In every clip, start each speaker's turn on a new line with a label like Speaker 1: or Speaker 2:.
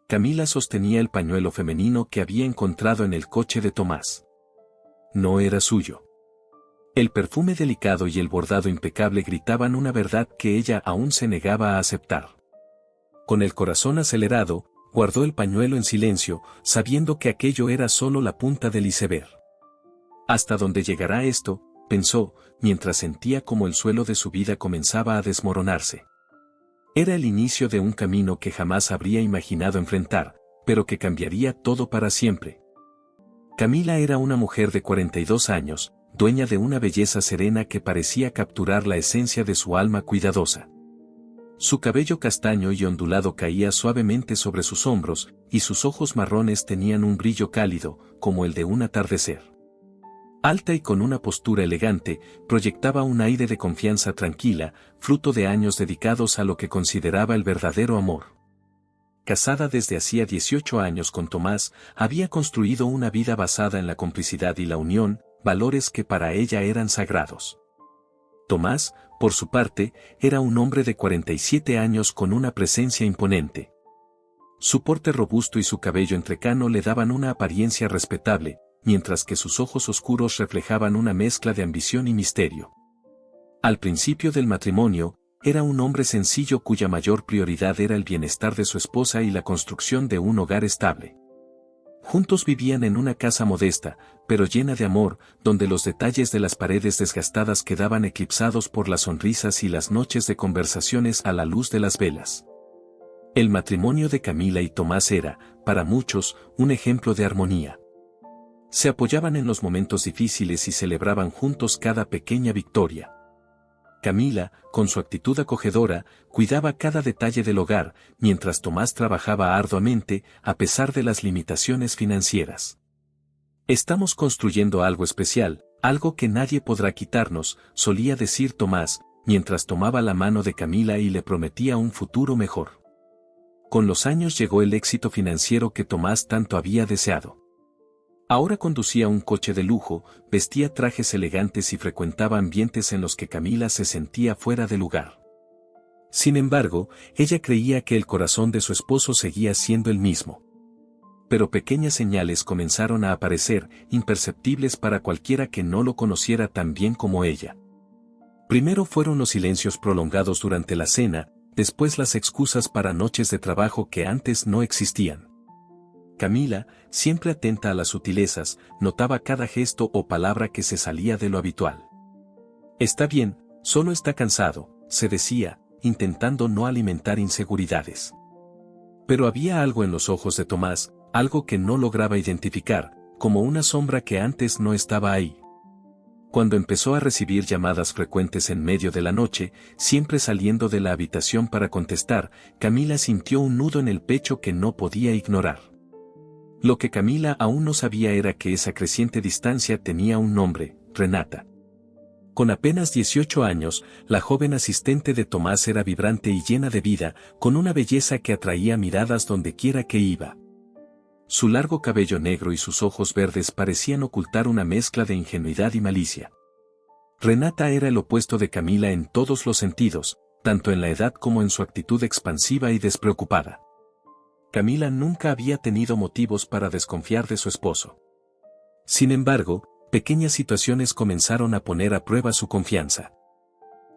Speaker 1: Camila sostenía el pañuelo femenino que había encontrado en el coche de Tomás. No era suyo. El perfume delicado y el bordado impecable gritaban una verdad que ella aún se negaba a aceptar. Con el corazón acelerado, guardó el pañuelo en silencio, sabiendo que aquello era solo la punta del iceberg. ¿Hasta dónde llegará esto?, pensó, mientras sentía como el suelo de su vida comenzaba a desmoronarse. Era el inicio de un camino que jamás habría imaginado enfrentar, pero que cambiaría todo para siempre. Camila era una mujer de 42 años, dueña de una belleza serena que parecía capturar la esencia de su alma cuidadosa. Su cabello castaño y ondulado caía suavemente sobre sus hombros, y sus ojos marrones tenían un brillo cálido, como el de un atardecer. Alta y con una postura elegante, proyectaba un aire de confianza tranquila, fruto de años dedicados a lo que consideraba el verdadero amor. Casada desde hacía 18 años con Tomás, había construido una vida basada en la complicidad y la unión, valores que para ella eran sagrados. Tomás, por su parte, era un hombre de 47 años con una presencia imponente. Su porte robusto y su cabello entrecano le daban una apariencia respetable, mientras que sus ojos oscuros reflejaban una mezcla de ambición y misterio. Al principio del matrimonio, era un hombre sencillo cuya mayor prioridad era el bienestar de su esposa y la construcción de un hogar estable. Juntos vivían en una casa modesta, pero llena de amor, donde los detalles de las paredes desgastadas quedaban eclipsados por las sonrisas y las noches de conversaciones a la luz de las velas. El matrimonio de Camila y Tomás era, para muchos, un ejemplo de armonía. Se apoyaban en los momentos difíciles y celebraban juntos cada pequeña victoria. Camila, con su actitud acogedora, cuidaba cada detalle del hogar, mientras Tomás trabajaba arduamente, a pesar de las limitaciones financieras. «Estamos construyendo algo especial, algo que nadie podrá quitarnos», solía decir Tomás, mientras tomaba la mano de Camila y le prometía un futuro mejor. Con los años llegó el éxito financiero que Tomás tanto había deseado. Ahora conducía un coche de lujo, vestía trajes elegantes y frecuentaba ambientes en los que Camila se sentía fuera de lugar. Sin embargo, ella creía que el corazón de su esposo seguía siendo el mismo. Pero pequeñas señales comenzaron a aparecer, imperceptibles para cualquiera que no lo conociera tan bien como ella. Primero fueron los silencios prolongados durante la cena, después las excusas para noches de trabajo que antes no existían. Camila, siempre atenta a las sutilezas, notaba cada gesto o palabra que se salía de lo habitual. «Está bien, solo está cansado», se decía, intentando no alimentar inseguridades. Pero había algo en los ojos de Tomás, algo que no lograba identificar, como una sombra que antes no estaba ahí. Cuando empezó a recibir llamadas frecuentes en medio de la noche, siempre saliendo de la habitación para contestar, Camila sintió un nudo en el pecho que no podía ignorar. Lo que Camila aún no sabía era que esa creciente distancia tenía un nombre: Renata. Con apenas 18 años, la joven asistente de Tomás era vibrante y llena de vida, con una belleza que atraía miradas donde quiera que iba. Su largo cabello negro y sus ojos verdes parecían ocultar una mezcla de ingenuidad y malicia. Renata era el opuesto de Camila en todos los sentidos, tanto en la edad como en su actitud expansiva y despreocupada. Camila nunca había tenido motivos para desconfiar de su esposo. Sin embargo, pequeñas situaciones comenzaron a poner a prueba su confianza.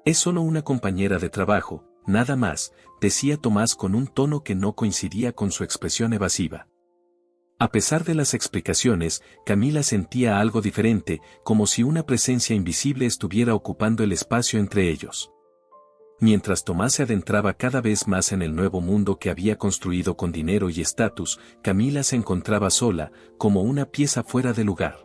Speaker 1: «Es solo una compañera de trabajo, nada más», decía Tomás con un tono que no coincidía con su expresión evasiva. A pesar de las explicaciones, Camila sentía algo diferente, como si una presencia invisible estuviera ocupando el espacio entre ellos. Mientras Tomás se adentraba cada vez más en el nuevo mundo que había construido con dinero y estatus, Camila se encontraba sola, como una pieza fuera de lugar.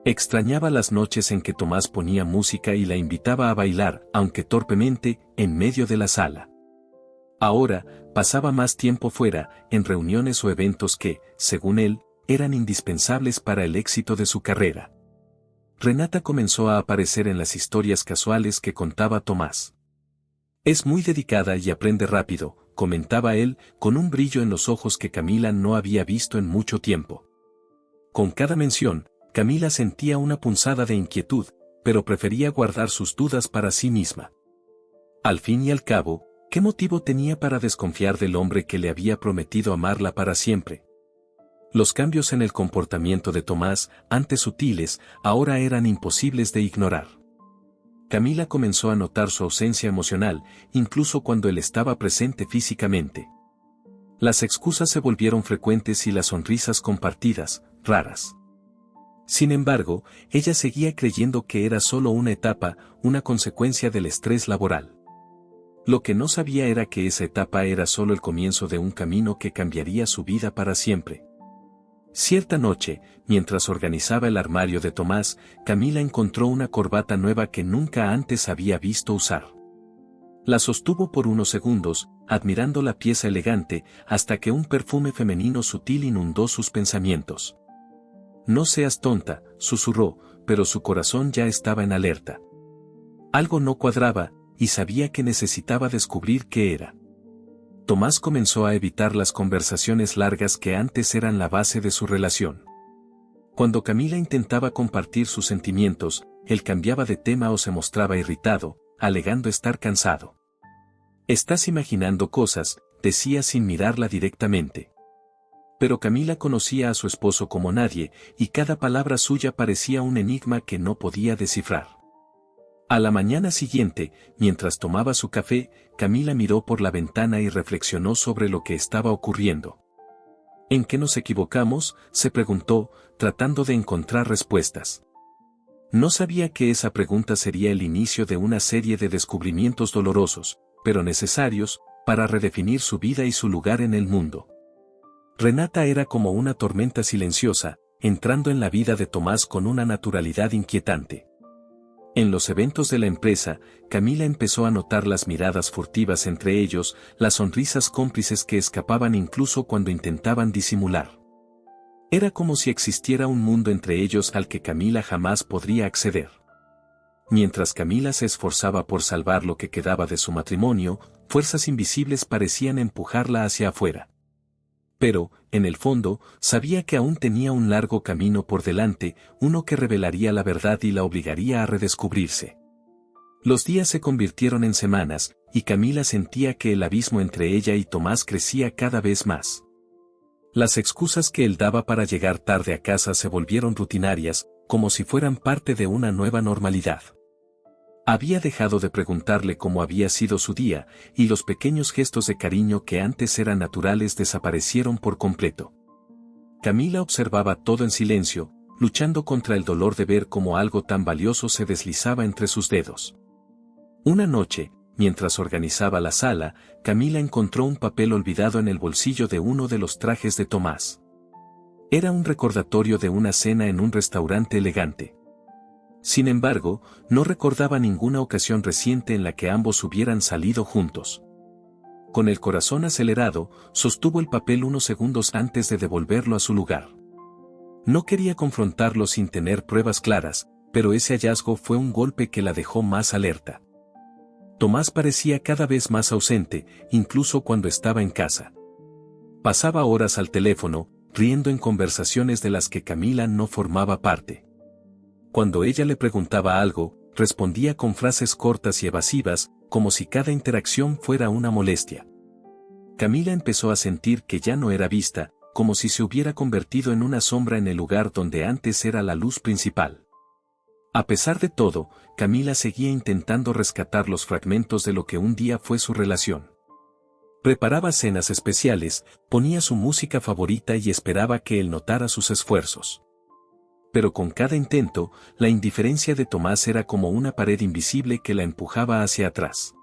Speaker 1: Extrañaba las noches en que Tomás ponía música y la invitaba a bailar, aunque torpemente, en medio de la sala. Ahora, pasaba más tiempo fuera, en reuniones o eventos que, según él, eran indispensables para el éxito de su carrera. Renata comenzó a aparecer en las historias casuales que contaba Tomás. «Es muy dedicada y aprende rápido», comentaba él, con un brillo en los ojos que Camila no había visto en mucho tiempo. Con cada mención, Camila sentía una punzada de inquietud, pero prefería guardar sus dudas para sí misma. Al fin y al cabo, ¿Qué motivo tenía para desconfiar del hombre que le había prometido amarla para siempre? Los cambios en el comportamiento de Tomás, antes sutiles, ahora eran imposibles de ignorar. Camila comenzó a notar su ausencia emocional, incluso cuando él estaba presente físicamente. Las excusas se volvieron frecuentes y las sonrisas compartidas, raras. Sin embargo, ella seguía creyendo que era solo una etapa, una consecuencia del estrés laboral. Lo que no sabía era que esa etapa era solo el comienzo de un camino que cambiaría su vida para siempre. Cierta noche, mientras organizaba el armario de Tomás, Camila encontró una corbata nueva que nunca antes había visto usar. La sostuvo por unos segundos, admirando la pieza elegante, hasta que un perfume femenino sutil inundó sus pensamientos. «No seas tonta», susurró, pero su corazón ya estaba en alerta. Algo no cuadraba, y sabía que necesitaba descubrir qué era. Tomás comenzó a evitar las conversaciones largas que antes eran la base de su relación. Cuando Camila intentaba compartir sus sentimientos, él cambiaba de tema o se mostraba irritado, alegando estar cansado. «Estás imaginando cosas», decía sin mirarla directamente. Pero Camila conocía a su esposo como nadie, y cada palabra suya parecía un enigma que no podía descifrar. A la mañana siguiente, mientras tomaba su café, Camila miró por la ventana y reflexionó sobre lo que estaba ocurriendo. «¿En qué nos equivocamos?», se preguntó, tratando de encontrar respuestas. No sabía que esa pregunta sería el inicio de una serie de descubrimientos dolorosos, pero necesarios, para redefinir su vida y su lugar en el mundo. Renata era como una tormenta silenciosa, entrando en la vida de Tomás con una naturalidad inquietante. En los eventos de la empresa, Camila empezó a notar las miradas furtivas entre ellos, las sonrisas cómplices que escapaban incluso cuando intentaban disimular. Era como si existiera un mundo entre ellos al que Camila jamás podría acceder. Mientras Camila se esforzaba por salvar lo que quedaba de su matrimonio, fuerzas invisibles parecían empujarla hacia afuera. Pero, en el fondo, sabía que aún tenía un largo camino por delante, uno que revelaría la verdad y la obligaría a redescubrirse. Los días se convirtieron en semanas, y Camila sentía que el abismo entre ella y Tomás crecía cada vez más. Las excusas que él daba para llegar tarde a casa se volvieron rutinarias, como si fueran parte de una nueva normalidad. Había dejado de preguntarle cómo había sido su día, y los pequeños gestos de cariño que antes eran naturales desaparecieron por completo. Camila observaba todo en silencio, luchando contra el dolor de ver cómo algo tan valioso se deslizaba entre sus dedos. Una noche, mientras organizaba la sala, Camila encontró un papel olvidado en el bolsillo de uno de los trajes de Tomás. Era un recordatorio de una cena en un restaurante elegante. Sin embargo, no recordaba ninguna ocasión reciente en la que ambos hubieran salido juntos. Con el corazón acelerado, sostuvo el papel unos segundos antes de devolverlo a su lugar. No quería confrontarlo sin tener pruebas claras, pero ese hallazgo fue un golpe que la dejó más alerta. Tomás parecía cada vez más ausente, incluso cuando estaba en casa. Pasaba horas al teléfono, riendo en conversaciones de las que Camila no formaba parte. Cuando ella le preguntaba algo, respondía con frases cortas y evasivas, como si cada interacción fuera una molestia. Camila empezó a sentir que ya no era vista, como si se hubiera convertido en una sombra en el lugar donde antes era la luz principal. A pesar de todo, Camila seguía intentando rescatar los fragmentos de lo que un día fue su relación. Preparaba cenas especiales, ponía su música favorita y esperaba que él notara sus esfuerzos. Pero con cada intento, la indiferencia de Tomás era como una pared invisible que la empujaba hacia atrás.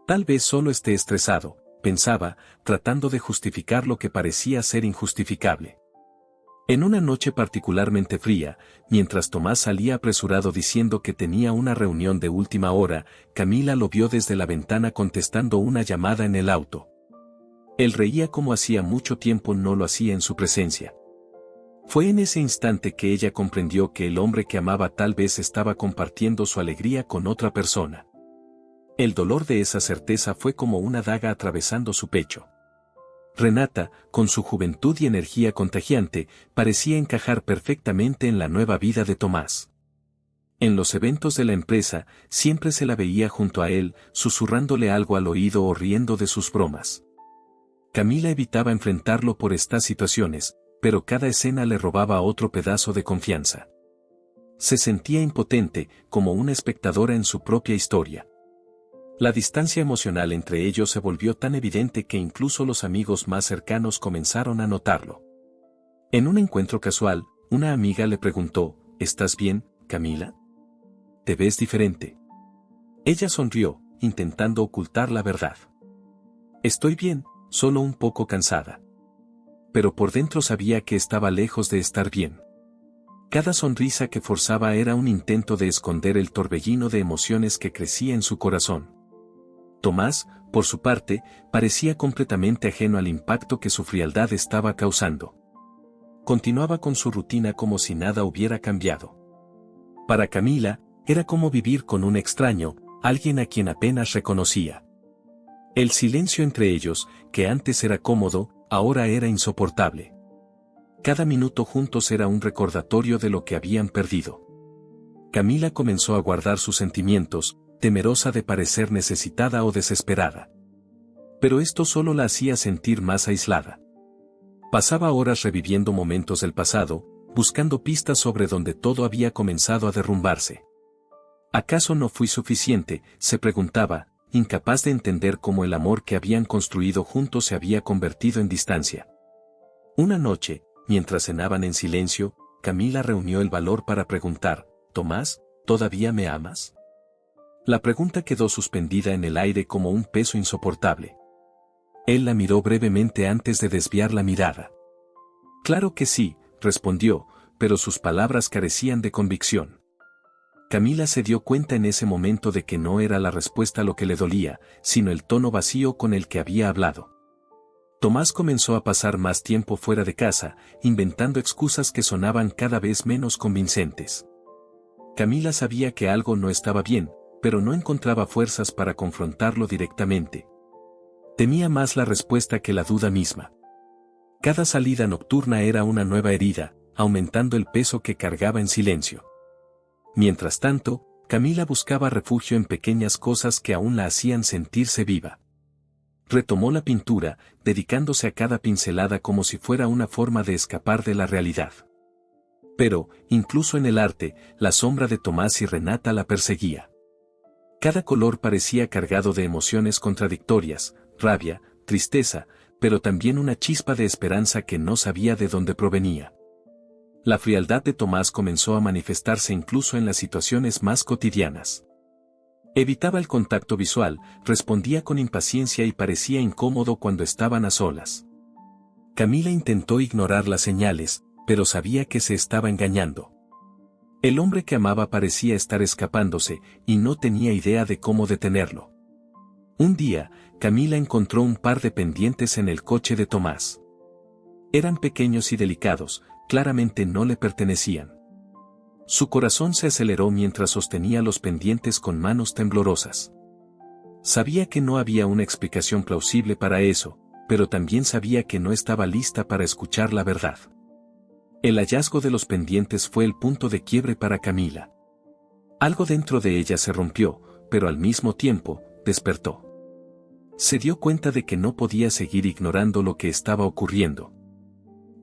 Speaker 1: Tal vez solo esté estresado, pensaba, tratando de justificar lo que parecía ser injustificable. En una noche particularmente fría, mientras Tomás salía apresurado diciendo que tenía una reunión de última hora, Camila lo vio desde la ventana contestando una llamada en el auto. Él reía como hacía mucho tiempo no lo hacía en su presencia. Fue en ese instante que ella comprendió que el hombre que amaba tal vez estaba compartiendo su alegría con otra persona. El dolor de esa certeza fue como una daga atravesando su pecho. Renata, con su juventud y energía contagiante, parecía encajar perfectamente en la nueva vida de Tomás. En los eventos de la empresa, siempre se la veía junto a él, susurrándole algo al oído o riendo de sus bromas. Camila evitaba enfrentarlo por estas situaciones, pero cada escena le robaba otro pedazo de confianza. Se sentía impotente, como una espectadora en su propia historia. La distancia emocional entre ellos se volvió tan evidente que incluso los amigos más cercanos comenzaron a notarlo. En un encuentro casual, una amiga le preguntó, ¿estás bien, Camila? Te ves diferente. Ella sonrió, intentando ocultar la verdad. Estoy bien, solo un poco cansada. Pero por dentro sabía que estaba lejos de estar bien. Cada sonrisa que forzaba era un intento de esconder el torbellino de emociones que crecía en su corazón. Tomás, por su parte, parecía completamente ajeno al impacto que su frialdad estaba causando. Continuaba con su rutina como si nada hubiera cambiado. Para Camila, era como vivir con un extraño, alguien a quien apenas reconocía. El silencio entre ellos, que antes era cómodo, ahora era insoportable. Cada minuto juntos era un recordatorio de lo que habían perdido. Camila comenzó a guardar sus sentimientos, temerosa de parecer necesitada o desesperada. Pero esto solo la hacía sentir más aislada. Pasaba horas reviviendo momentos del pasado, buscando pistas sobre donde todo había comenzado a derrumbarse. ¿Acaso no fui suficiente?, se preguntaba, incapaz de entender cómo el amor que habían construido juntos se había convertido en distancia. Una noche, mientras cenaban en silencio, Camila reunió el valor para preguntar, «Tomás, ¿todavía me amas?». La pregunta quedó suspendida en el aire como un peso insoportable. Él la miró brevemente antes de desviar la mirada. «Claro que sí», respondió, pero sus palabras carecían de convicción. Camila se dio cuenta en ese momento de que no era la respuesta lo que le dolía, sino el tono vacío con el que había hablado. Tomás comenzó a pasar más tiempo fuera de casa, inventando excusas que sonaban cada vez menos convincentes. Camila sabía que algo no estaba bien, pero no encontraba fuerzas para confrontarlo directamente. Temía más la respuesta que la duda misma. Cada salida nocturna era una nueva herida, aumentando el peso que cargaba en silencio. Mientras tanto, Camila buscaba refugio en pequeñas cosas que aún la hacían sentirse viva. Retomó la pintura, dedicándose a cada pincelada como si fuera una forma de escapar de la realidad. Pero, incluso en el arte, la sombra de Tomás y Renata la perseguía. Cada color parecía cargado de emociones contradictorias, rabia, tristeza, pero también una chispa de esperanza que no sabía de dónde provenía. La frialdad de Tomás comenzó a manifestarse incluso en las situaciones más cotidianas. Evitaba el contacto visual, respondía con impaciencia y parecía incómodo cuando estaban a solas. Camila intentó ignorar las señales, pero sabía que se estaba engañando. El hombre que amaba parecía estar escapándose, y no tenía idea de cómo detenerlo. Un día, Camila encontró un par de pendientes en el coche de Tomás. Eran pequeños y delicados, claramente no le pertenecían. Su corazón se aceleró mientras sostenía los pendientes con manos temblorosas. Sabía que no había una explicación plausible para eso, pero también sabía que no estaba lista para escuchar la verdad. El hallazgo de los pendientes fue el punto de quiebre para Camila. Algo dentro de ella se rompió, pero al mismo tiempo, despertó. Se dio cuenta de que no podía seguir ignorando lo que estaba ocurriendo.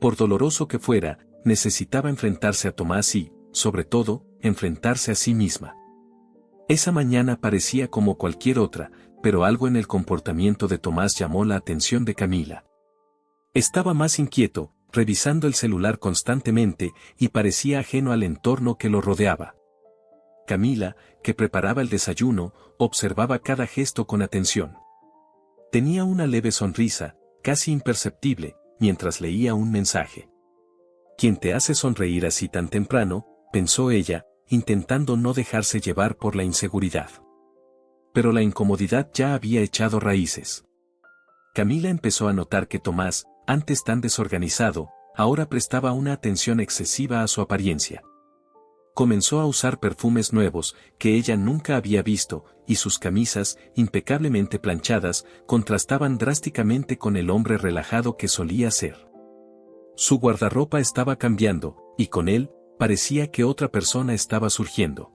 Speaker 1: Por doloroso que fuera, necesitaba enfrentarse a Tomás y, sobre todo, enfrentarse a sí misma. Esa mañana parecía como cualquier otra, pero algo en el comportamiento de Tomás llamó la atención de Camila. Estaba más inquieto, revisando el celular constantemente, y parecía ajeno al entorno que lo rodeaba. Camila, que preparaba el desayuno, observaba cada gesto con atención. Tenía una leve sonrisa, casi imperceptible, mientras leía un mensaje. «¿Quién te hace sonreír así tan temprano?», pensó ella, intentando no dejarse llevar por la inseguridad. Pero la incomodidad ya había echado raíces. Camila empezó a notar que Tomás, antes tan desorganizado, ahora prestaba una atención excesiva a su apariencia. Comenzó a usar perfumes nuevos, que ella nunca había visto, y sus camisas, impecablemente planchadas, contrastaban drásticamente con el hombre relajado que solía ser. Su guardarropa estaba cambiando, y con él, parecía que otra persona estaba surgiendo.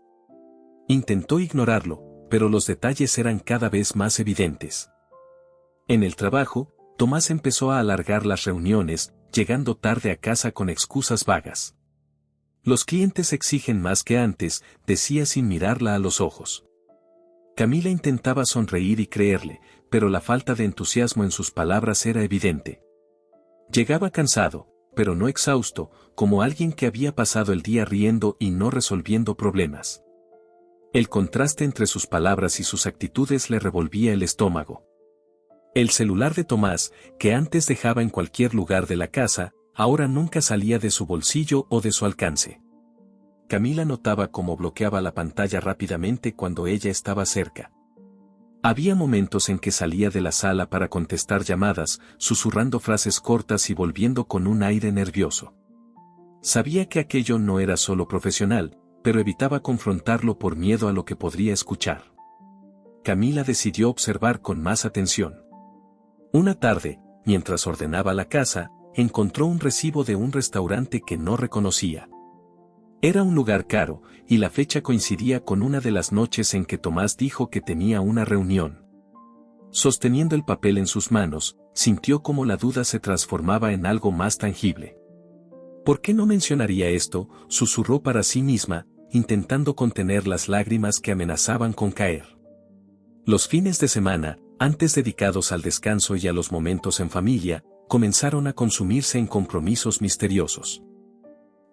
Speaker 1: Intentó ignorarlo, pero los detalles eran cada vez más evidentes. En el trabajo, Tomás empezó a alargar las reuniones, llegando tarde a casa con excusas vagas. Los clientes exigen más que antes, decía sin mirarla a los ojos. Camila intentaba sonreír y creerle, pero la falta de entusiasmo en sus palabras era evidente. Llegaba cansado, pero no exhausto, como alguien que había pasado el día riendo y no resolviendo problemas. El contraste entre sus palabras y sus actitudes le revolvía el estómago. El celular de Tomás, que antes dejaba en cualquier lugar de la casa, ahora nunca salía de su bolsillo o de su alcance. Camila notaba cómo bloqueaba la pantalla rápidamente cuando ella estaba cerca. Había momentos en que salía de la sala para contestar llamadas, susurrando frases cortas y volviendo con un aire nervioso. Sabía que aquello no era solo profesional, pero evitaba confrontarlo por miedo a lo que podría escuchar. Camila decidió observar con más atención. Una tarde, mientras ordenaba la casa, encontró un recibo de un restaurante que no reconocía. Era un lugar caro, y la fecha coincidía con una de las noches en que Tomás dijo que tenía una reunión. Sosteniendo el papel en sus manos, sintió cómo la duda se transformaba en algo más tangible. ¿Por qué no mencionaría esto?, susurró para sí misma, intentando contener las lágrimas que amenazaban con caer. Los fines de semana, antes dedicados al descanso y a los momentos en familia, comenzaron a consumirse en compromisos misteriosos.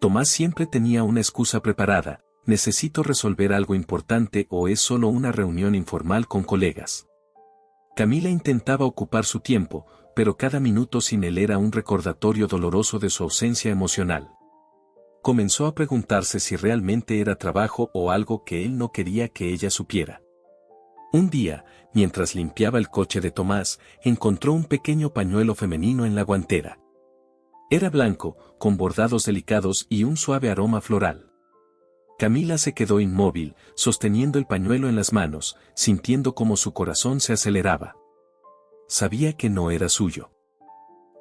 Speaker 1: Tomás siempre tenía una excusa preparada: necesito resolver algo importante o es solo una reunión informal con colegas. Camila intentaba ocupar su tiempo, pero cada minuto sin él era un recordatorio doloroso de su ausencia emocional. Comenzó a preguntarse si realmente era trabajo o algo que él no quería que ella supiera. Un día, mientras limpiaba el coche de Tomás, encontró un pequeño pañuelo femenino en la guantera. Era blanco, con bordados delicados y un suave aroma floral. Camila se quedó inmóvil, sosteniendo el pañuelo en las manos, sintiendo cómo su corazón se aceleraba. Sabía que no era suyo.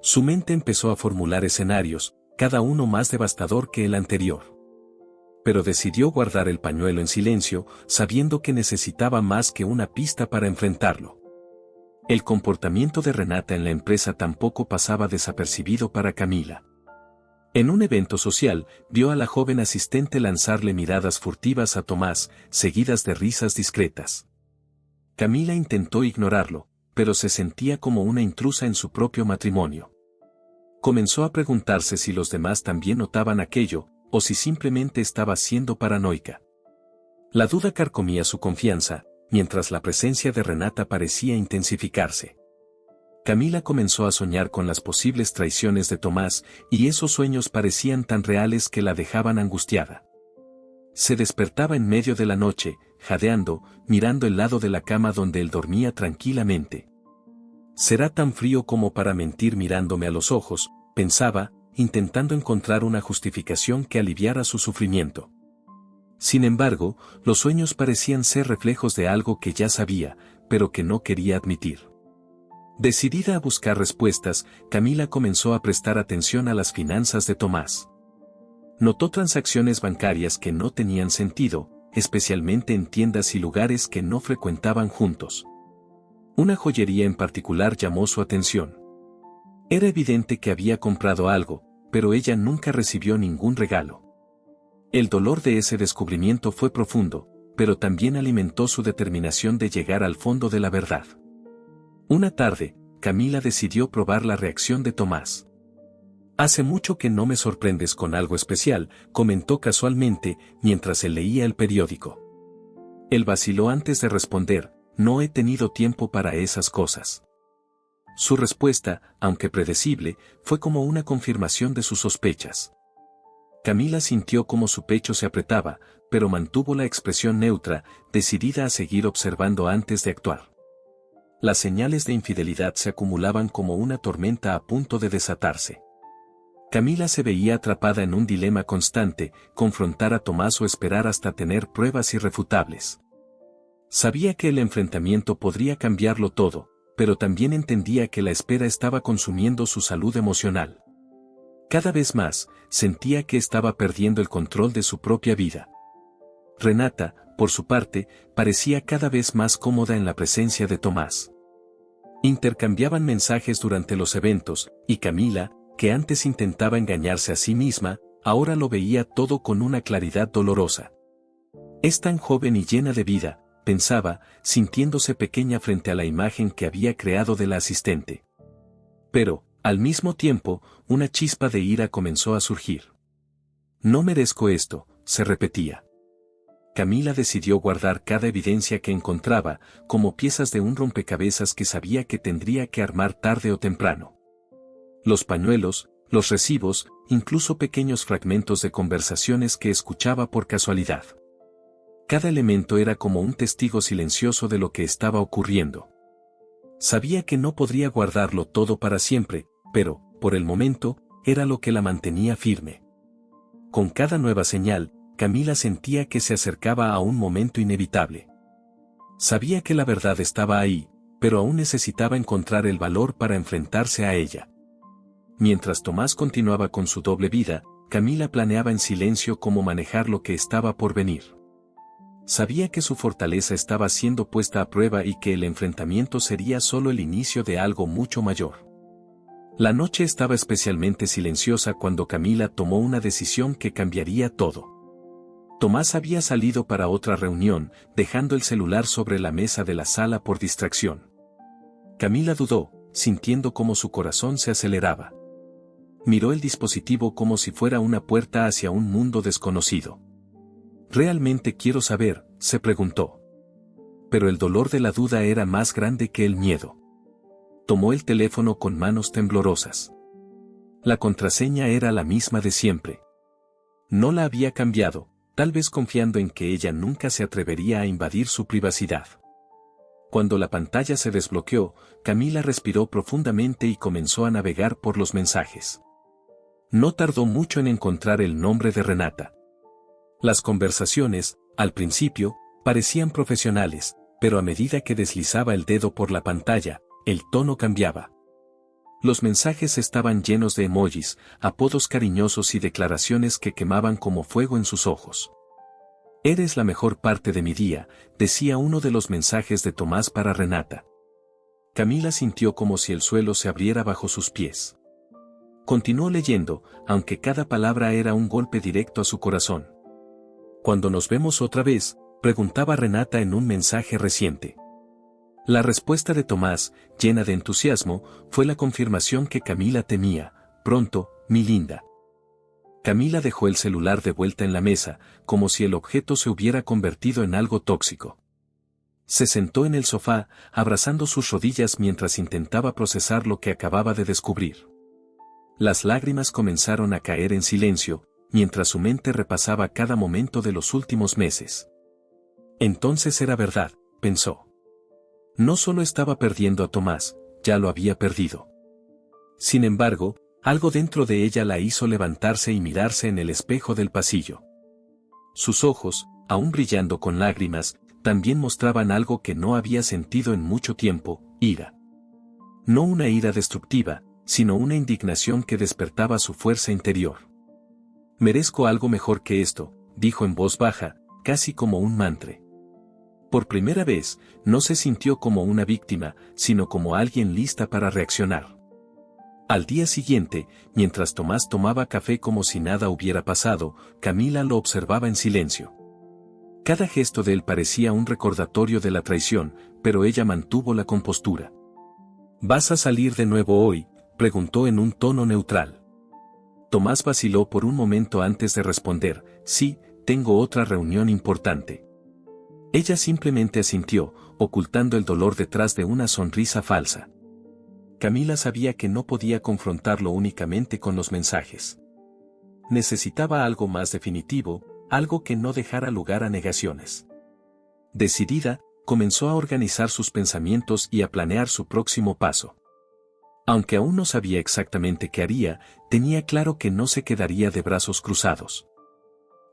Speaker 1: Su mente empezó a formular escenarios, cada uno más devastador que el anterior. Pero decidió guardar el pañuelo en silencio, sabiendo que necesitaba más que una pista para enfrentarlo. El comportamiento de Renata en la empresa tampoco pasaba desapercibido para Camila. En un evento social, vio a la joven asistente lanzarle miradas furtivas a Tomás, seguidas de risas discretas. Camila intentó ignorarlo, pero se sentía como una intrusa en su propio matrimonio. Comenzó a preguntarse si los demás también notaban aquello, o si simplemente estaba siendo paranoica. La duda carcomía su confianza, mientras la presencia de Renata parecía intensificarse. Camila comenzó a soñar con las posibles traiciones de Tomás, y esos sueños parecían tan reales que la dejaban angustiada. Se despertaba en medio de la noche, jadeando, mirando el lado de la cama donde él dormía tranquilamente. «Será tan frío como para mentir mirándome a los ojos», pensaba, intentando encontrar una justificación que aliviara su sufrimiento. Sin embargo, los sueños parecían ser reflejos de algo que ya sabía, pero que no quería admitir. Decidida a buscar respuestas, Camila comenzó a prestar atención a las finanzas de Tomás. Notó transacciones bancarias que no tenían sentido, especialmente en tiendas y lugares que no frecuentaban juntos. Una joyería en particular llamó su atención. Era evidente que había comprado algo, pero ella nunca recibió ningún regalo. El dolor de ese descubrimiento fue profundo, pero también alimentó su determinación de llegar al fondo de la verdad. Una tarde, Camila decidió probar la reacción de Tomás. «Hace mucho que no me sorprendes con algo especial», comentó casualmente, mientras él leía el periódico. Él vaciló antes de responder: «No he tenido tiempo para esas cosas». Su respuesta, aunque predecible, fue como una confirmación de sus sospechas. Camila sintió cómo su pecho se apretaba, pero mantuvo la expresión neutra, decidida a seguir observando antes de actuar. Las señales de infidelidad se acumulaban como una tormenta a punto de desatarse. Camila se veía atrapada en un dilema constante: confrontar a Tomás o esperar hasta tener pruebas irrefutables. Sabía que el enfrentamiento podría cambiarlo todo, pero también entendía que la espera estaba consumiendo su salud emocional. Cada vez más, sentía que estaba perdiendo el control de su propia vida. Renata, por su parte, parecía cada vez más cómoda en la presencia de Tomás. Intercambiaban mensajes durante los eventos, y Camila, que antes intentaba engañarse a sí misma, ahora lo veía todo con una claridad dolorosa. Es tan joven y llena de vida, pensaba, sintiéndose pequeña frente a la imagen que había creado de la asistente. Pero, al mismo tiempo, una chispa de ira comenzó a surgir. No merezco esto, se repetía. Camila decidió guardar cada evidencia que encontraba, como piezas de un rompecabezas que sabía que tendría que armar tarde o temprano. Los pañuelos, los recibos, incluso pequeños fragmentos de conversaciones que escuchaba por casualidad. Cada elemento era como un testigo silencioso de lo que estaba ocurriendo. Sabía que no podría guardarlo todo para siempre, pero, por el momento, era lo que la mantenía firme. Con cada nueva señal, Camila sentía que se acercaba a un momento inevitable. Sabía que la verdad estaba ahí, pero aún necesitaba encontrar el valor para enfrentarse a ella. Mientras Tomás continuaba con su doble vida, Camila planeaba en silencio cómo manejar lo que estaba por venir. Sabía que su fortaleza estaba siendo puesta a prueba y que el enfrentamiento sería solo el inicio de algo mucho mayor. La noche estaba especialmente silenciosa cuando Camila tomó una decisión que cambiaría todo. Tomás había salido para otra reunión, dejando el celular sobre la mesa de la sala por distracción. Camila dudó, sintiendo cómo su corazón se aceleraba. Miró el dispositivo como si fuera una puerta hacia un mundo desconocido. «¿Realmente quiero saber?», se preguntó. Pero el dolor de la duda era más grande que el miedo. Tomó el teléfono con manos temblorosas. La contraseña era la misma de siempre. No la había cambiado, tal vez confiando en que ella nunca se atrevería a invadir su privacidad. Cuando la pantalla se desbloqueó, Camila respiró profundamente y comenzó a navegar por los mensajes. No tardó mucho en encontrar el nombre de Renata. Las conversaciones, al principio, parecían profesionales, pero a medida que deslizaba el dedo por la pantalla, el tono cambiaba. Los mensajes estaban llenos de emojis, apodos cariñosos y declaraciones que quemaban como fuego en sus ojos. «Eres la mejor parte de mi día», decía uno de los mensajes de Tomás para Renata. Camila sintió como si el suelo se abriera bajo sus pies. Continuó leyendo, aunque cada palabra era un golpe directo a su corazón. «¿Cuándo nos vemos otra vez?», preguntaba Renata en un mensaje reciente. La respuesta de Tomás, llena de entusiasmo, fue la confirmación que Camila temía: «Pronto, mi linda». Camila dejó el celular de vuelta en la mesa, como si el objeto se hubiera convertido en algo tóxico. Se sentó en el sofá, abrazando sus rodillas mientras intentaba procesar lo que acababa de descubrir. Las lágrimas comenzaron a caer en silencio, mientras su mente repasaba cada momento de los últimos meses. Entonces era verdad, pensó. No solo estaba perdiendo a Tomás, ya lo había perdido. Sin embargo, algo dentro de ella la hizo levantarse y mirarse en el espejo del pasillo. Sus ojos, aún brillando con lágrimas, también mostraban algo que no había sentido en mucho tiempo: ira. No una ira destructiva, sino una indignación que despertaba su fuerza interior. «Merezco algo mejor que esto», dijo en voz baja, casi como un mantra. Por primera vez, no se sintió como una víctima, sino como alguien lista para reaccionar. Al día siguiente, mientras Tomás tomaba café como si nada hubiera pasado, Camila lo observaba en silencio. Cada gesto de él parecía un recordatorio de la traición, pero ella mantuvo la compostura. «¿Vas a salir de nuevo hoy?», preguntó en un tono neutral. Tomás vaciló por un momento antes de responder: «Sí, tengo otra reunión importante». Ella simplemente asintió, ocultando el dolor detrás de una sonrisa falsa. Camila sabía que no podía confrontarlo únicamente con los mensajes. Necesitaba algo más definitivo, algo que no dejara lugar a negaciones. Decidida, comenzó a organizar sus pensamientos y a planear su próximo paso. Aunque aún no sabía exactamente qué haría, tenía claro que no se quedaría de brazos cruzados.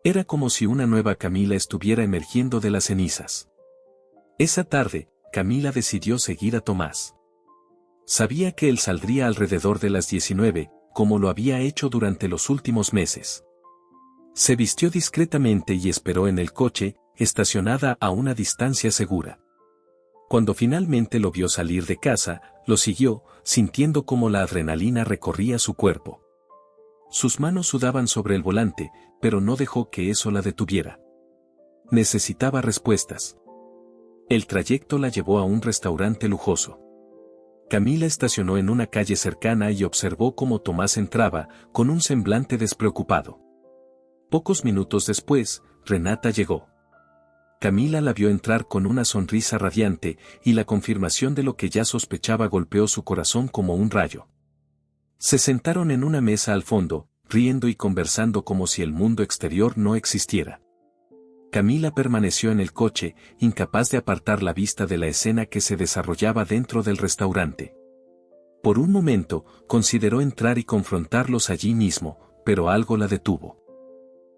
Speaker 1: Era como si una nueva Camila estuviera emergiendo de las cenizas. Esa tarde, Camila decidió seguir a Tomás. Sabía que él saldría alrededor de las 19, como lo había hecho durante los últimos meses. Se vistió discretamente y esperó en el coche, estacionada a una distancia segura. Cuando finalmente lo vio salir de casa, lo siguió, sintiendo cómo la adrenalina recorría su cuerpo. Sus manos sudaban sobre el volante, pero no dejó que eso la detuviera. Necesitaba respuestas. El trayecto la llevó a un restaurante lujoso. Camila estacionó en una calle cercana y observó cómo Tomás entraba, con un semblante despreocupado. Pocos minutos después, Renata llegó. Camila la vio entrar con una sonrisa radiante, y la confirmación de lo que ya sospechaba golpeó su corazón como un rayo. Se sentaron en una mesa al fondo, riendo y conversando como si el mundo exterior no existiera. Camila permaneció en el coche, incapaz de apartar la vista de la escena que se desarrollaba dentro del restaurante. Por un momento, consideró entrar y confrontarlos allí mismo, pero algo la detuvo.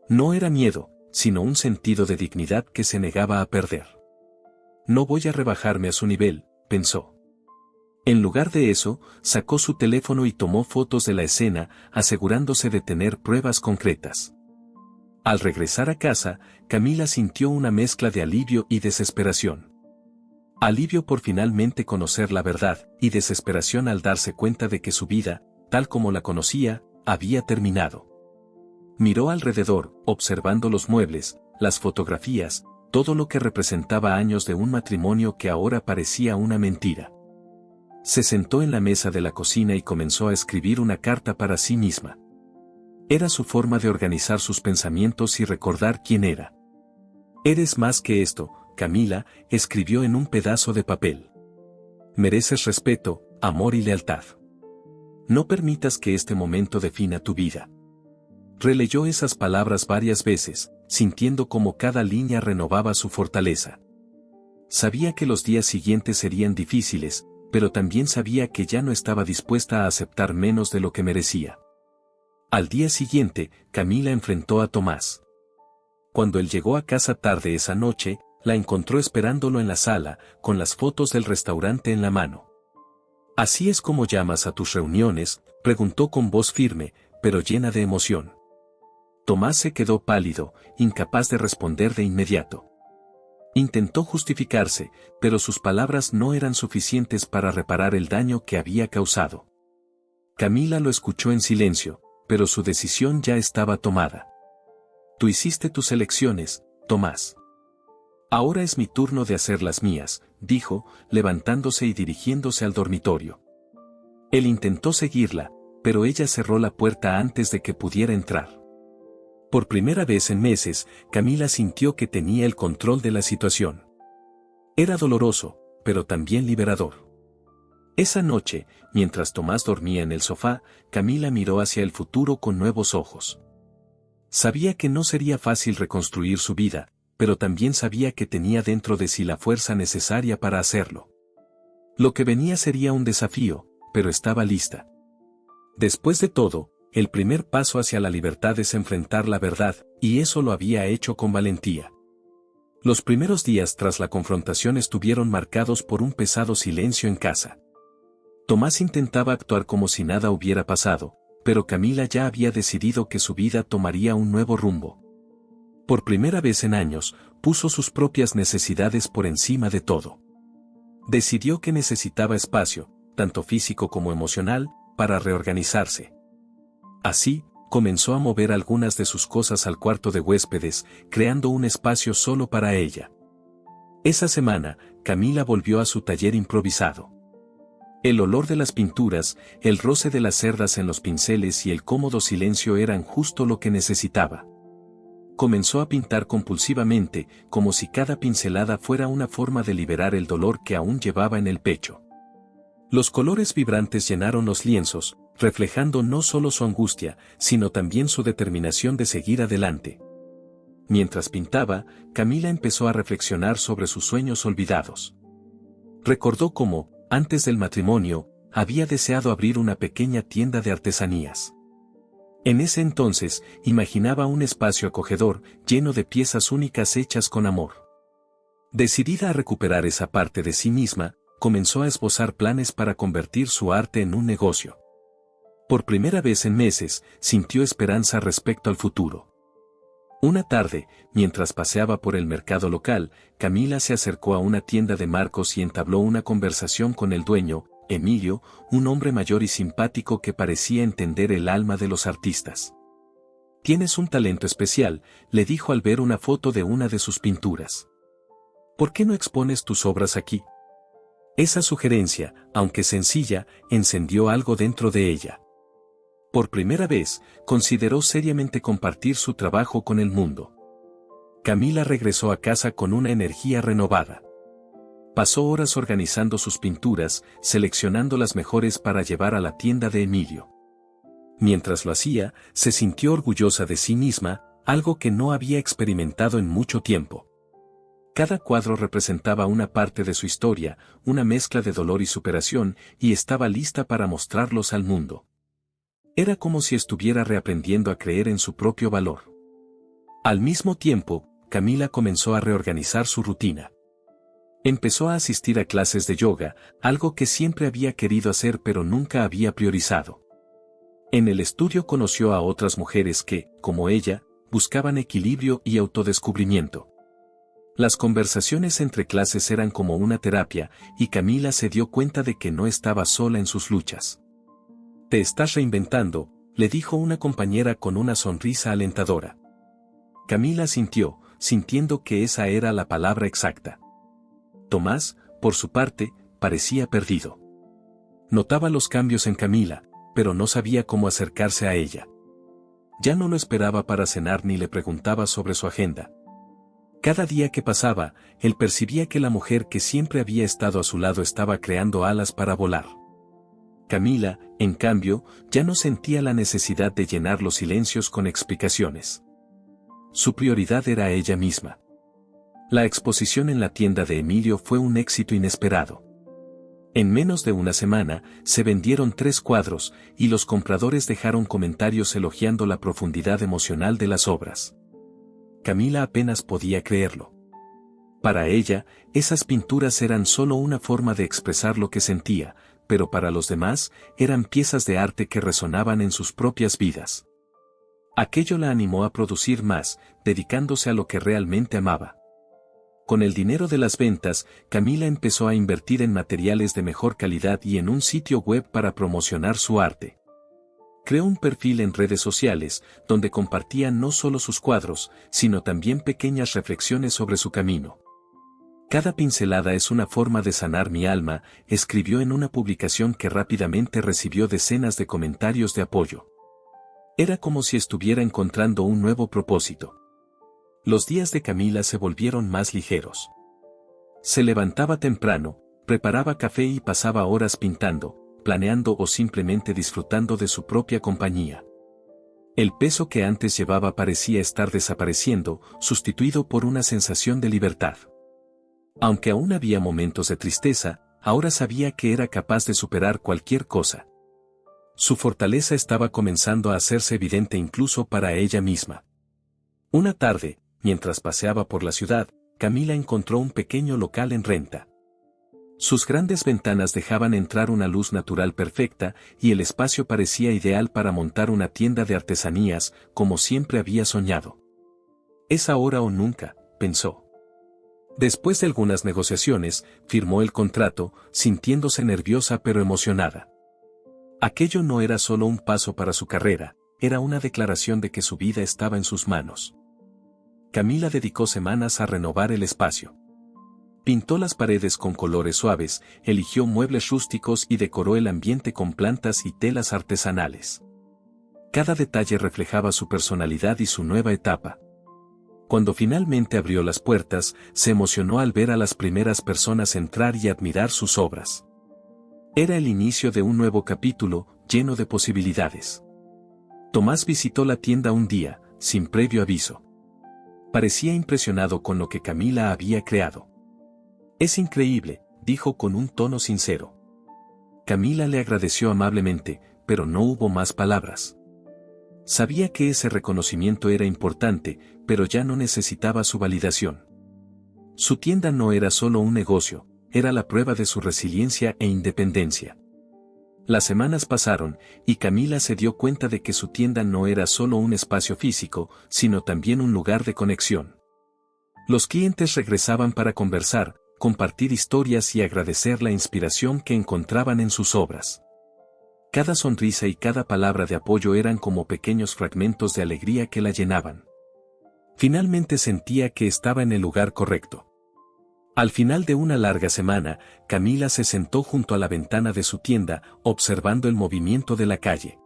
Speaker 1: No era miedo, sino un sentido de dignidad que se negaba a perder. No voy a rebajarme a su nivel, pensó. En lugar de eso, sacó su teléfono y tomó fotos de la escena, asegurándose de tener pruebas concretas. Al regresar a casa, Camila sintió una mezcla de alivio y desesperación. Alivio por finalmente conocer la verdad, y desesperación al darse cuenta de que su vida, tal como la conocía, había terminado. Miró alrededor, observando los muebles, las fotografías, todo lo que representaba años de un matrimonio que ahora parecía una mentira. Se sentó en la mesa de la cocina y comenzó a escribir una carta para sí misma. Era su forma de organizar sus pensamientos y recordar quién era. Eres más que esto, Camila, escribió en un pedazo de papel. Mereces respeto, amor y lealtad. No permitas que este momento defina tu vida. Releyó esas palabras varias veces, sintiendo cómo cada línea renovaba su fortaleza. Sabía que los días siguientes serían difíciles, pero también sabía que ya no estaba dispuesta a aceptar menos de lo que merecía. Al día siguiente, Camila enfrentó a Tomás. Cuando él llegó a casa tarde esa noche, la encontró esperándolo en la sala, con las fotos del restaurante en la mano. ¿Así es como llamas a tus reuniones?, preguntó con voz firme, pero llena de emoción. Tomás se quedó pálido, incapaz de responder de inmediato. Intentó justificarse, pero sus palabras no eran suficientes para reparar el daño que había causado. Camila lo escuchó en silencio, pero su decisión ya estaba tomada. Tú hiciste tus elecciones, Tomás. Ahora es mi turno de hacer las mías, dijo, levantándose y dirigiéndose al dormitorio. Él intentó seguirla, pero ella cerró la puerta antes de que pudiera entrar. Por primera vez en meses, Camila sintió que tenía el control de la situación. Era doloroso, pero también liberador. Esa noche, mientras Tomás dormía en el sofá, Camila miró hacia el futuro con nuevos ojos. Sabía que no sería fácil reconstruir su vida, pero también sabía que tenía dentro de sí la fuerza necesaria para hacerlo. Lo que venía sería un desafío, pero estaba lista. Después de todo, el primer paso hacia la libertad es enfrentar la verdad, y eso lo había hecho con valentía. Los primeros días tras la confrontación estuvieron marcados por un pesado silencio en casa. Tomás intentaba actuar como si nada hubiera pasado, pero Camila ya había decidido que su vida tomaría un nuevo rumbo. Por primera vez en años, puso sus propias necesidades por encima de todo. Decidió que necesitaba espacio, tanto físico como emocional, para reorganizarse. Así, comenzó a mover algunas de sus cosas al cuarto de huéspedes, creando un espacio solo para ella. Esa semana, Camila volvió a su taller improvisado. El olor de las pinturas, el roce de las cerdas en los pinceles y el cómodo silencio eran justo lo que necesitaba. Comenzó a pintar compulsivamente, como si cada pincelada fuera una forma de liberar el dolor que aún llevaba en el pecho. Los colores vibrantes llenaron los lienzos, reflejando no solo su angustia, sino también su determinación de seguir adelante. Mientras pintaba, Camila empezó a reflexionar sobre sus sueños olvidados. Recordó cómo, antes del matrimonio, había deseado abrir una pequeña tienda de artesanías. En ese entonces, imaginaba un espacio acogedor, lleno de piezas únicas hechas con amor. Decidida a recuperar esa parte de sí misma, comenzó a esbozar planes para convertir su arte en un negocio. Por primera vez en meses, sintió esperanza respecto al futuro. Una tarde, mientras paseaba por el mercado local, Camila se acercó a una tienda de Marcos y entabló una conversación con el dueño, Emilio, un hombre mayor y simpático que parecía entender el alma de los artistas. «Tienes un talento especial», le dijo al ver una foto de una de sus pinturas. «¿Por qué no expones tus obras aquí?». Esa sugerencia, aunque sencilla, encendió algo dentro de ella. Por primera vez, consideró seriamente compartir su trabajo con el mundo. Camila regresó a casa con una energía renovada. Pasó horas organizando sus pinturas, seleccionando las mejores para llevar a la tienda de Emilio. Mientras lo hacía, se sintió orgullosa de sí misma, algo que no había experimentado en mucho tiempo. Cada cuadro representaba una parte de su historia, una mezcla de dolor y superación, y estaba lista para mostrarlos al mundo. Era como si estuviera reaprendiendo a creer en su propio valor. Al mismo tiempo, Camila comenzó a reorganizar su rutina. Empezó a asistir a clases de yoga, algo que siempre había querido hacer pero nunca había priorizado. En el estudio conoció a otras mujeres que, como ella, buscaban equilibrio y autodescubrimiento. Las conversaciones entre clases eran como una terapia, y Camila se dio cuenta de que no estaba sola en sus luchas. «Te estás reinventando», le dijo una compañera con una sonrisa alentadora. Camila sintió, sintiendo que esa era la palabra exacta. Tomás, por su parte, parecía perdido. Notaba los cambios en Camila, pero no sabía cómo acercarse a ella. Ya no lo esperaba para cenar ni le preguntaba sobre su agenda. Cada día que pasaba, él percibía que la mujer que siempre había estado a su lado estaba creando alas para volar. Camila, en cambio, ya no sentía la necesidad de llenar los silencios con explicaciones. Su prioridad era ella misma. La exposición en la tienda de Emilio fue un éxito inesperado. En menos de una semana, se vendieron 3 cuadros, y los compradores dejaron comentarios elogiando la profundidad emocional de las obras. Camila apenas podía creerlo. Para ella, esas pinturas eran solo una forma de expresar lo que sentía, pero para los demás, eran piezas de arte que resonaban en sus propias vidas. Aquello la animó a producir más, dedicándose a lo que realmente amaba. Con el dinero de las ventas, Camila empezó a invertir en materiales de mejor calidad y en un sitio web para promocionar su arte. Creó un perfil en redes sociales, donde compartía no solo sus cuadros, sino también pequeñas reflexiones sobre su camino. «Cada pincelada es una forma de sanar mi alma», escribió en una publicación que rápidamente recibió decenas de comentarios de apoyo. Era como si estuviera encontrando un nuevo propósito. Los días de Camila se volvieron más ligeros. Se levantaba temprano, preparaba café y pasaba horas pintando, planeando o simplemente disfrutando de su propia compañía. El peso que antes llevaba parecía estar desapareciendo, sustituido por una sensación de libertad. Aunque aún había momentos de tristeza, ahora sabía que era capaz de superar cualquier cosa. Su fortaleza estaba comenzando a hacerse evidente incluso para ella misma. Una tarde, mientras paseaba por la ciudad, Camila encontró un pequeño local en renta. Sus grandes ventanas dejaban entrar una luz natural perfecta, y el espacio parecía ideal para montar una tienda de artesanías, como siempre había soñado. «Es ahora o nunca», pensó. Después de algunas negociaciones, firmó el contrato, sintiéndose nerviosa pero emocionada. Aquello no era solo un paso para su carrera, era una declaración de que su vida estaba en sus manos. Camila dedicó semanas a renovar el espacio. Pintó las paredes con colores suaves, eligió muebles rústicos y decoró el ambiente con plantas y telas artesanales. Cada detalle reflejaba su personalidad y su nueva etapa. Cuando finalmente abrió las puertas, se emocionó al ver a las primeras personas entrar y admirar sus obras. Era el inicio de un nuevo capítulo, lleno de posibilidades. Tomás visitó la tienda un día, sin previo aviso. Parecía impresionado con lo que Camila había creado. «Es increíble», dijo con un tono sincero. Camila le agradeció amablemente, pero no hubo más palabras. Sabía que ese reconocimiento era importante, pero ya no necesitaba su validación. Su tienda no era solo un negocio, era la prueba de su resiliencia e independencia. Las semanas pasaron, y Camila se dio cuenta de que su tienda no era solo un espacio físico, sino también un lugar de conexión. Los clientes regresaban para conversar, compartir historias y agradecer la inspiración que encontraban en sus obras. Cada sonrisa y cada palabra de apoyo eran como pequeños fragmentos de alegría que la llenaban. Finalmente sentía que estaba en el lugar correcto. Al final de una larga semana, Camila se sentó junto a la ventana de su tienda, observando el movimiento de la calle.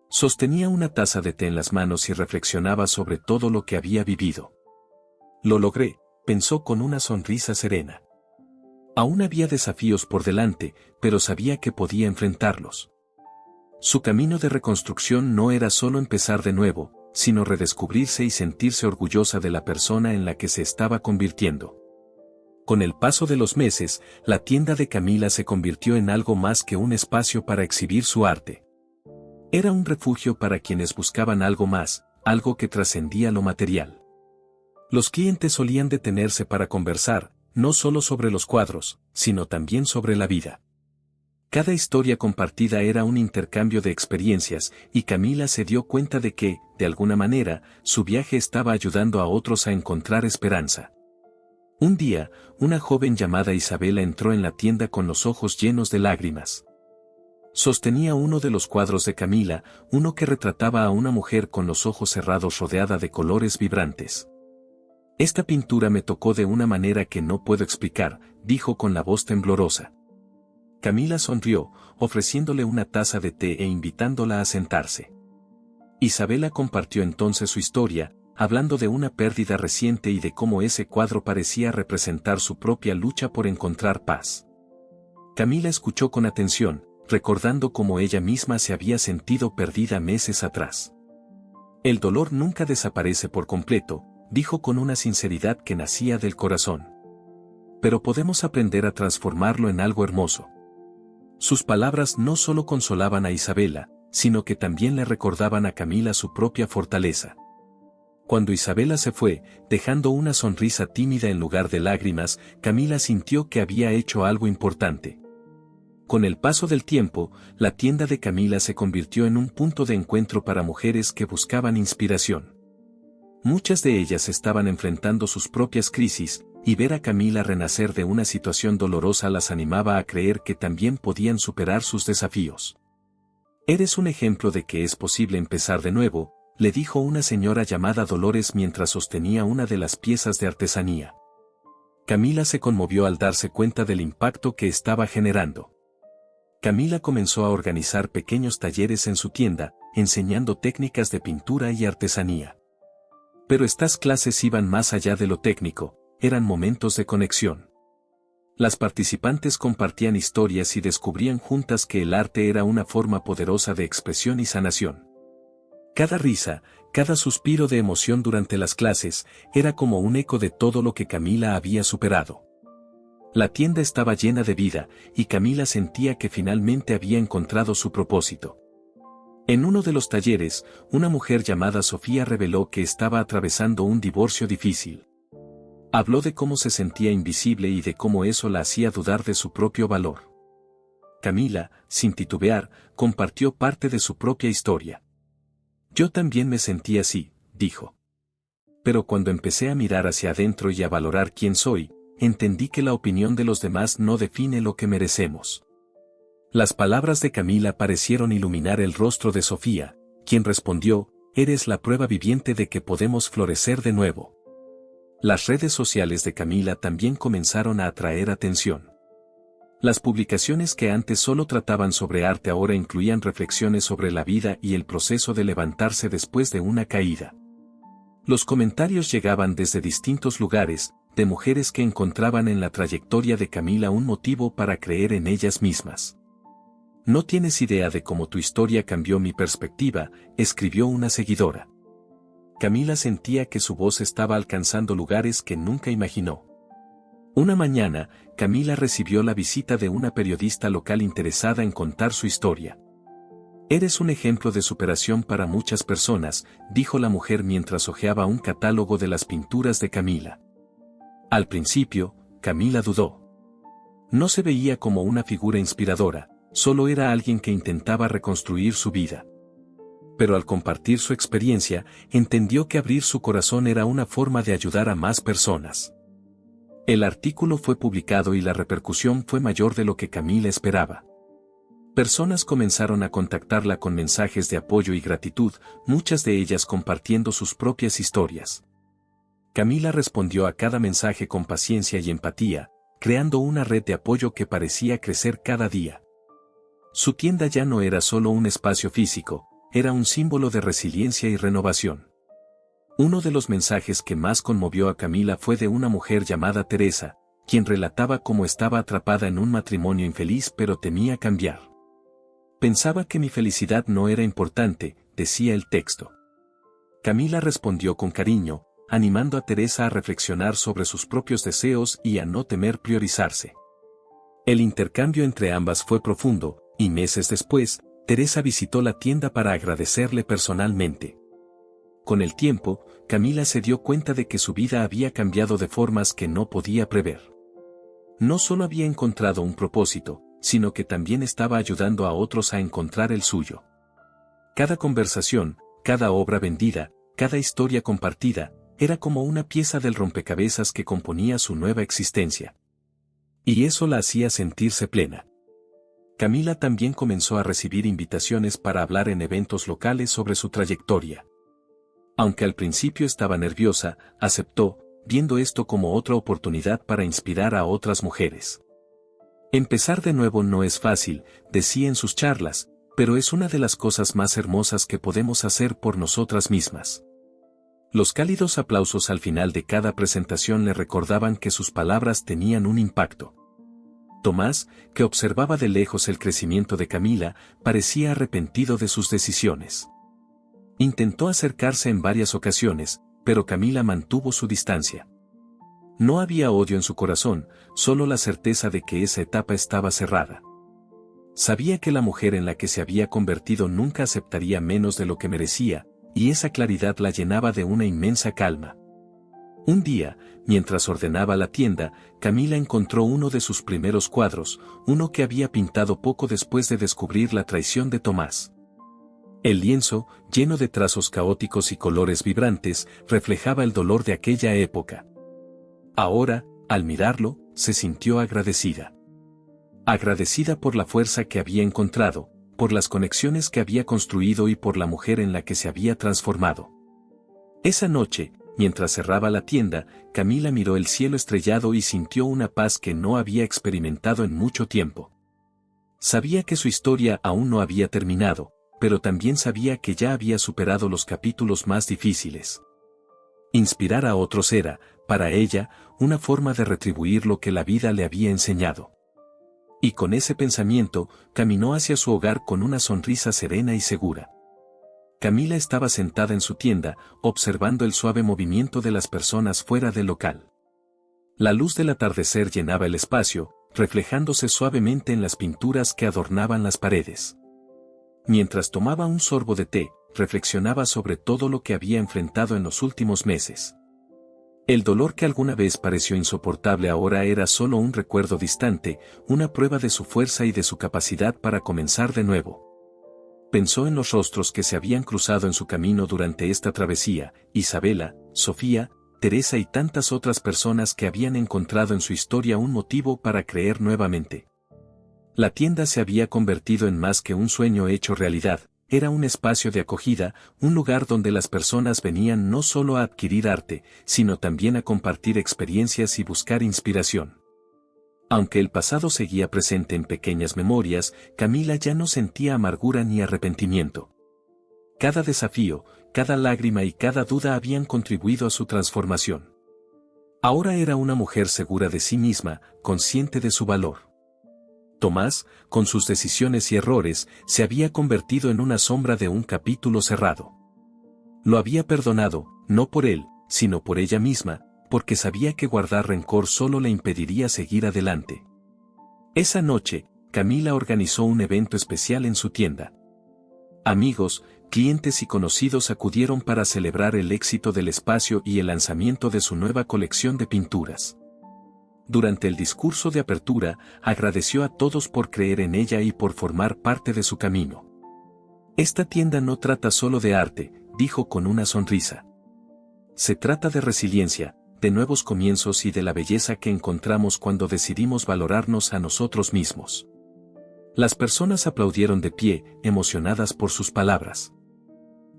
Speaker 1: Sostenía una taza de té en las manos y reflexionaba sobre todo lo que había vivido. Lo logré, pensó con una sonrisa serena. Aún había desafíos por delante, pero sabía que podía enfrentarlos. Su camino de reconstrucción no era solo empezar de nuevo, sino redescubrirse y sentirse orgullosa de la persona en la que se estaba convirtiendo. Con el paso de los meses, la tienda de Camila se convirtió en algo más que un espacio para exhibir su arte. Era un refugio para quienes buscaban algo más, algo que trascendía lo material. Los clientes solían detenerse para conversar, no solo sobre los cuadros, sino también sobre la vida. Cada historia compartida era un intercambio de experiencias, y Camila se dio cuenta de que, de alguna manera, su viaje estaba ayudando a otros a encontrar esperanza. Un día, una joven llamada Isabela entró en la tienda con los ojos llenos de lágrimas. Sostenía uno de los cuadros de Camila, uno que retrataba a una mujer con los ojos cerrados rodeada de colores vibrantes. «Esta pintura me tocó de una manera que no puedo explicar», dijo con la voz temblorosa. Camila sonrió, ofreciéndole una taza de té e invitándola a sentarse. Isabela compartió entonces su historia, hablando de una pérdida reciente y de cómo ese cuadro parecía representar su propia lucha por encontrar paz. Camila escuchó con atención, recordando cómo ella misma se había sentido perdida meses atrás. «El dolor nunca desaparece por completo», dijo con una sinceridad que nacía del corazón. «Pero podemos aprender a transformarlo en algo hermoso». Sus palabras no solo consolaban a Isabela, sino que también le recordaban a Camila su propia fortaleza. Cuando Isabela se fue, dejando una sonrisa tímida en lugar de lágrimas, Camila sintió que había hecho algo importante. Con el paso del tiempo, la tienda de Camila se convirtió en un punto de encuentro para mujeres que buscaban inspiración. Muchas de ellas estaban enfrentando sus propias crisis, y ver a Camila renacer de una situación dolorosa las animaba a creer que también podían superar sus desafíos. «Eres un ejemplo de que es posible empezar de nuevo», le dijo una señora llamada Dolores mientras sostenía una de las piezas de artesanía. Camila se conmovió al darse cuenta del impacto que estaba generando. Camila comenzó a organizar pequeños talleres en su tienda, enseñando técnicas de pintura y artesanía. Pero estas clases iban más allá de lo técnico, eran momentos de conexión. Las participantes compartían historias y descubrían juntas que el arte era una forma poderosa de expresión y sanación. Cada risa, cada suspiro de emoción durante las clases, era como un eco de todo lo que Camila había superado. La tienda estaba llena de vida, y Camila sentía que finalmente había encontrado su propósito. En uno de los talleres, una mujer llamada Sofía reveló que estaba atravesando un divorcio difícil. Habló de cómo se sentía invisible y de cómo eso la hacía dudar de su propio valor. Camila, sin titubear, compartió parte de su propia historia. «Yo también me sentí así», dijo. «Pero cuando empecé a mirar hacia adentro y a valorar quién soy, entendí que la opinión de los demás no define lo que merecemos». Las palabras de Camila parecieron iluminar el rostro de Sofía, quien respondió: «Eres la prueba viviente de que podemos florecer de nuevo». Las redes sociales de Camila también comenzaron a atraer atención. Las publicaciones que antes solo trataban sobre arte ahora incluían reflexiones sobre la vida y el proceso de levantarse después de una caída. Los comentarios llegaban desde distintos lugares, de mujeres que encontraban en la trayectoria de Camila un motivo para creer en ellas mismas. «No tienes idea de cómo tu historia cambió mi perspectiva», escribió una seguidora. Camila sentía que su voz estaba alcanzando lugares que nunca imaginó. Una mañana, Camila recibió la visita de una periodista local interesada en contar su historia. «Eres un ejemplo de superación para muchas personas», dijo la mujer mientras hojeaba un catálogo de las pinturas de Camila. Al principio, Camila dudó. No se veía como una figura inspiradora, solo era alguien que intentaba reconstruir su vida. Pero al compartir su experiencia, entendió que abrir su corazón era una forma de ayudar a más personas. El artículo fue publicado y la repercusión fue mayor de lo que Camila esperaba. Personas comenzaron a contactarla con mensajes de apoyo y gratitud, muchas de ellas compartiendo sus propias historias. Camila respondió a cada mensaje con paciencia y empatía, creando una red de apoyo que parecía crecer cada día. Su tienda ya no era solo un espacio físico, era un símbolo de resiliencia y renovación. Uno de los mensajes que más conmovió a Camila fue de una mujer llamada Teresa, quien relataba cómo estaba atrapada en un matrimonio infeliz pero temía cambiar. Pensaba que mi felicidad no era importante, decía el texto. Camila respondió con cariño, animando a Teresa a reflexionar sobre sus propios deseos y a no temer priorizarse. El intercambio entre ambas fue profundo, y meses después, Teresa visitó la tienda para agradecerle personalmente. Con el tiempo, Camila se dio cuenta de que su vida había cambiado de formas que no podía prever. No solo había encontrado un propósito, sino que también estaba ayudando a otros a encontrar el suyo. Cada conversación, cada obra vendida, cada historia compartida, era como una pieza del rompecabezas que componía su nueva existencia. Y eso la hacía sentirse plena. Camila también comenzó a recibir invitaciones para hablar en eventos locales sobre su trayectoria. Aunque al principio estaba nerviosa, aceptó, viendo esto como otra oportunidad para inspirar a otras mujeres. Empezar de nuevo no es fácil, decía en sus charlas, pero es una de las cosas más hermosas que podemos hacer por nosotras mismas. Los cálidos aplausos al final de cada presentación le recordaban que sus palabras tenían un impacto. Tomás, que observaba de lejos el crecimiento de Camila, parecía arrepentido de sus decisiones. Intentó acercarse en varias ocasiones, pero Camila mantuvo su distancia. No había odio en su corazón, solo la certeza de que esa etapa estaba cerrada. Sabía que la mujer en la que se había convertido nunca aceptaría menos de lo que merecía, y esa claridad la llenaba de una inmensa calma. Un día, mientras ordenaba la tienda, Camila encontró uno de sus primeros cuadros, uno que había pintado poco después de descubrir la traición de Tomás. El lienzo, lleno de trazos caóticos y colores vibrantes, reflejaba el dolor de aquella época. Ahora, al mirarlo, se sintió agradecida. Agradecida por la fuerza que había encontrado, por las conexiones que había construido y por la mujer en la que se había transformado. Esa noche, mientras cerraba la tienda, Camila miró el cielo estrellado y sintió una paz que no había experimentado en mucho tiempo. Sabía que su historia aún no había terminado, pero también sabía que ya había superado los capítulos más difíciles. Inspirar a otros era, para ella, una forma de retribuir lo que la vida le había enseñado. Y con ese pensamiento, caminó hacia su hogar con una sonrisa serena y segura. Camila estaba sentada en su tienda, observando el suave movimiento de las personas fuera del local. La luz del atardecer llenaba el espacio, reflejándose suavemente en las pinturas que adornaban las paredes. Mientras tomaba un sorbo de té, reflexionaba sobre todo lo que había enfrentado en los últimos meses. El dolor que alguna vez pareció insoportable ahora era solo un recuerdo distante, una prueba de su fuerza y de su capacidad para comenzar de nuevo. Pensó en los rostros que se habían cruzado en su camino durante esta travesía, Isabela, Sofía, Teresa y tantas otras personas que habían encontrado en su historia un motivo para creer nuevamente. La tienda se había convertido en más que un sueño hecho realidad, era un espacio de acogida, un lugar donde las personas venían no solo a adquirir arte, sino también a compartir experiencias y buscar inspiración. Aunque el pasado seguía presente en pequeñas memorias, Camila ya no sentía amargura ni arrepentimiento. Cada desafío, cada lágrima y cada duda habían contribuido a su transformación. Ahora era una mujer segura de sí misma, consciente de su valor. Tomás, con sus decisiones y errores, se había convertido en una sombra de un capítulo cerrado. Lo había perdonado, no por él, sino por ella misma, porque sabía que guardar rencor solo le impediría seguir adelante. Esa noche, Camila organizó un evento especial en su tienda. Amigos, clientes y conocidos acudieron para celebrar el éxito del espacio y el lanzamiento de su nueva colección de pinturas. Durante el discurso de apertura, agradeció a todos por creer en ella y por formar parte de su camino. Esta tienda no trata solo de arte, dijo con una sonrisa. Se trata de resiliencia, de nuevos comienzos y de la belleza que encontramos cuando decidimos valorarnos a nosotros mismos. Las personas aplaudieron de pie, emocionadas por sus palabras.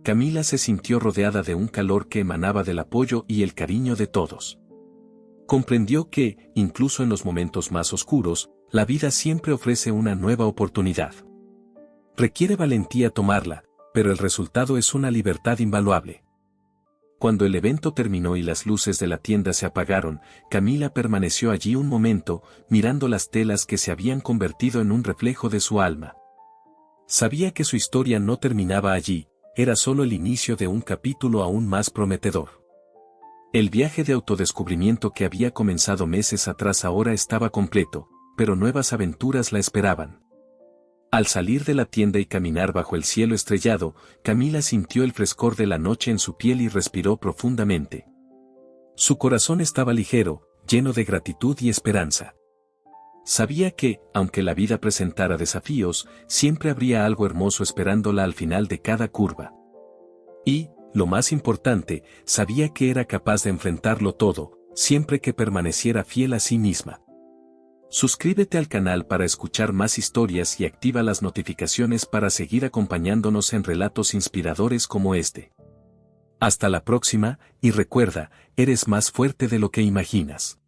Speaker 1: Camila se sintió rodeada de un calor que emanaba del apoyo y el cariño de todos. Comprendió que, incluso en los momentos más oscuros, la vida siempre ofrece una nueva oportunidad. Requiere valentía tomarla, pero el resultado es una libertad invaluable. Cuando el evento terminó y las luces de la tienda se apagaron, Camila permaneció allí un momento, mirando las telas que se habían convertido en un reflejo de su alma. Sabía que su historia no terminaba allí, era solo el inicio de un capítulo aún más prometedor. El viaje de autodescubrimiento que había comenzado meses atrás ahora estaba completo, pero nuevas aventuras la esperaban. Al salir de la tienda y caminar bajo el cielo estrellado, Camila sintió el frescor de la noche en su piel y respiró profundamente. Su corazón estaba ligero, lleno de gratitud y esperanza. Sabía que, aunque la vida presentara desafíos, siempre habría algo hermoso esperándola al final de cada curva. Y, lo más importante, sabía que era capaz de enfrentarlo todo, siempre que permaneciera fiel a sí misma. Suscríbete al canal para escuchar más historias y activa las notificaciones para seguir acompañándonos en relatos inspiradores como este. Hasta la próxima, y recuerda, eres más fuerte de lo que imaginas.